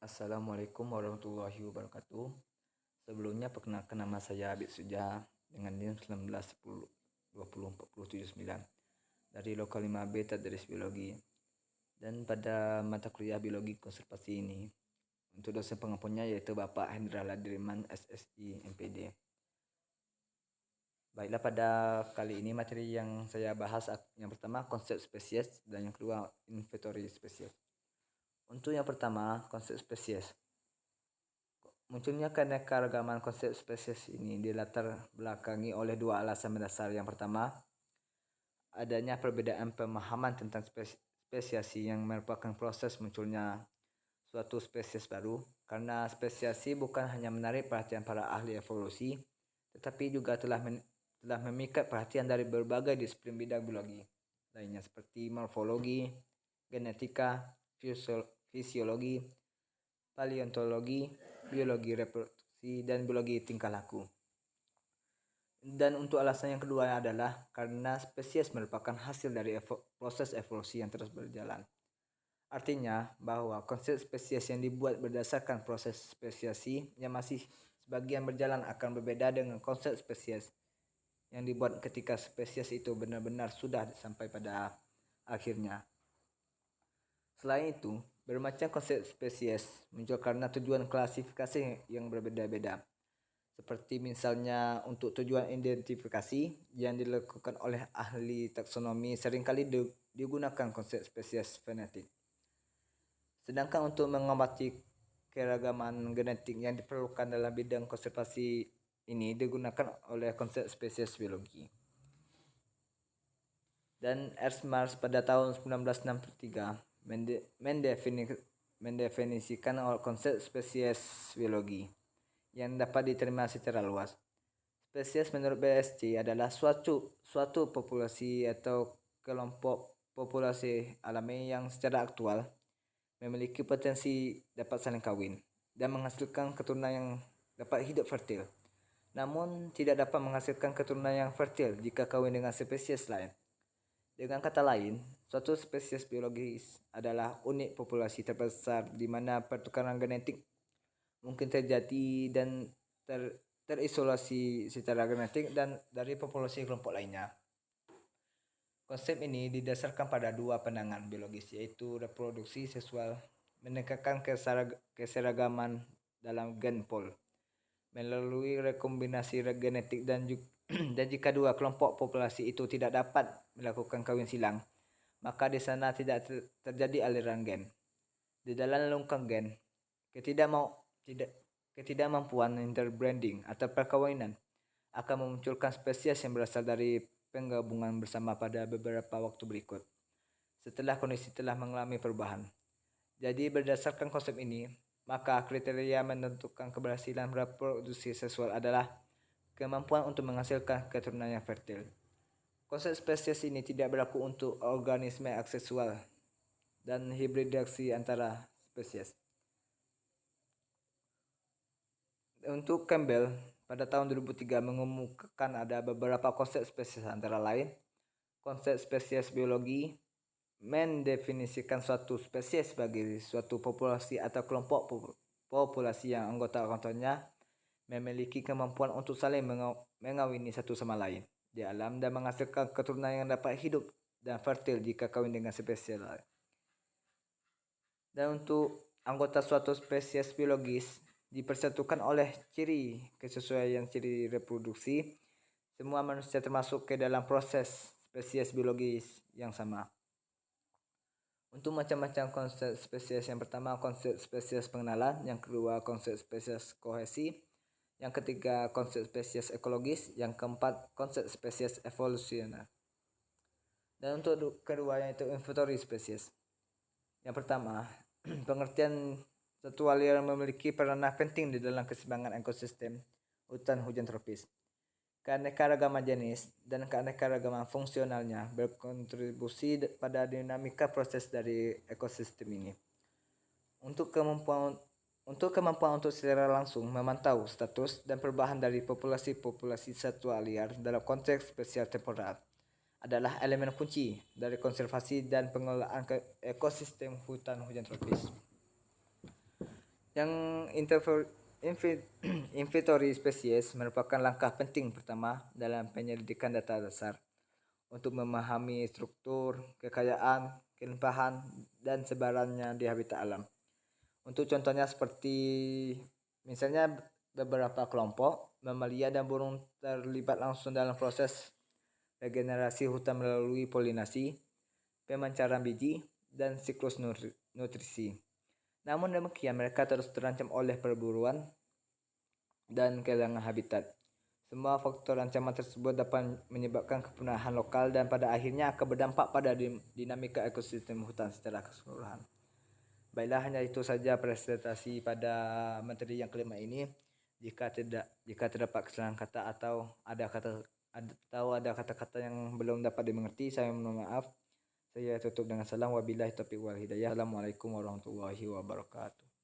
Assalamualaikum warahmatullahi wabarakatuh. Sebelumnya perkenalkan, nama saya Abid Suja dengan NIM 19102047 dari Lokal 5B Tadris Biologi. Dan pada mata kuliah Biologi Konservasi ini, untuk dosen pengampunya yaitu Bapak Hendra Ladiriman SSI MPD. Baiklah, pada kali ini materi yang saya bahas yang pertama konsep spesies dan yang kedua inventory spesies. Untuk yang pertama, konsep spesies. Munculnya keanekaragaman konsep spesies ini dilatar belakangi oleh dua alasan mendasar. Yang pertama, adanya perbedaan pemahaman tentang spesiasi yang merupakan proses munculnya suatu spesies baru, karena spesiasi bukan hanya menarik perhatian para ahli evolusi, tetapi juga telah memikat perhatian dari berbagai disiplin bidang biologi lainnya seperti morfologi, genetika, fisiologi, paleontologi, biologi reproduksi, dan biologi tingkah laku. Dan untuk alasan yang kedua adalah karena spesies merupakan hasil dari proses evolusi yang terus berjalan. Artinya bahwa konsep spesies yang dibuat berdasarkan proses spesiasi yang masih sebagian berjalan akan berbeda dengan konsep spesies yang dibuat ketika spesies itu benar-benar sudah sampai pada akhirnya. Selain itu, bermacam konsep spesies muncul karena tujuan klasifikasi yang berbeda-beda. Seperti misalnya untuk tujuan identifikasi yang dilakukan oleh ahli taksonomi seringkali digunakan konsep spesies fenetik. Sedangkan untuk mengamati keragaman genetik yang diperlukan dalam bidang konservasi ini digunakan oleh konsep spesies biologi. Dan Ernst Mars pada tahun 1963 mendefinisikan konsep spesies biologi yang dapat diterima secara luas. Spesies menurut BSC adalah suatu populasi atau kelompok populasi alami yang secara aktual memiliki potensi dapat saling kawin dan menghasilkan keturunan yang dapat hidup fertil. Namun tidak dapat menghasilkan keturunan yang fertil jika kawin dengan spesies lain. Dengan kata lain, suatu spesies biologis adalah unit populasi terbesar di mana pertukaran genetik mungkin terjadi dan terisolasi secara genetik dan dari populasi kelompok lainnya. Konsep ini didasarkan pada dua pandangan biologis, yaitu reproduksi seksual meningkatkan keseragaman dalam gen pool melalui rekombinasi genetik dan jika dua kelompok populasi itu tidak dapat melakukan kawin silang, maka di sana tidak terjadi aliran gen. Di dalam lengkung gen, ketidakmampuan interbreeding atau perkawinan akan memunculkan spesies yang berasal dari penggabungan bersama pada beberapa waktu berikut, setelah kondisi telah mengalami perubahan. Jadi berdasarkan konsep ini, maka kriteria menentukan keberhasilan reproduksi seksual adalah kemampuan untuk menghasilkan keturunan yang fertil. Konsep spesies ini tidak berlaku untuk organisme aseksual dan hibridasi antara spesies. Untuk Campbell, pada tahun 2003 mengemukakan ada beberapa konsep spesies, antara lain konsep spesies biologi mendefinisikan suatu spesies sebagai suatu populasi atau kelompok populasi yang anggota-anggotanya memiliki kemampuan untuk saling mengawini satu sama lain di alam dan menghasilkan keturunan yang dapat hidup dan fertil jika kawin dengan spesies lain. Dan untuk anggota suatu spesies biologis dipersatukan oleh ciri kesesuaian ciri reproduksi, semua manusia termasuk ke dalam proses spesies biologis yang sama. Untuk macam-macam konsep spesies, yang pertama konsep spesies pengenalan, yang kedua konsep spesies kohesi, yang ketiga konsep spesies ekologis, yang keempat konsep spesies evolusioner. Dan untuk keduanya itu inventory spesies. Yang pertama, pengertian satwa liar memiliki peranan penting di dalam keseimbangan ekosistem hutan hujan tropis. Keanekaragaman jenis dan keanekaragaman fungsionalnya berkontribusi pada dinamika proses dari ekosistem ini. Untuk kemampuan untuk secara langsung memantau status dan perubahan dari populasi satwa liar dalam konteks spesial temporal adalah elemen kunci dari konservasi dan pengelolaan ekosistem hutan hujan tropis. Yang inventory spesies merupakan langkah penting pertama dalam penyelidikan data dasar untuk memahami struktur, kekayaan, kelimpahan, dan sebarannya di habitat alam. Untuk contohnya seperti misalnya beberapa kelompok mamalia dan burung terlibat langsung dalam proses regenerasi hutan melalui polinasi, pemancaran biji, dan siklus nutrisi. Namun demikian mereka terus terancam oleh perburuan dan kehilangan habitat. Semua faktor ancaman tersebut dapat menyebabkan kepunahan lokal dan pada akhirnya akan berdampak pada dinamika ekosistem hutan secara keseluruhan. Baiklah, hanya itu saja presentasi pada materi yang kelima ini. Jika terdapat kesalahan kata atau ada kata-kata yang belum dapat dimengerti, saya mohon maaf. Saya tutup dengan salam, wabillahi taufiq wal hidayah. Assalamualaikum warahmatullahi wabarakatuh.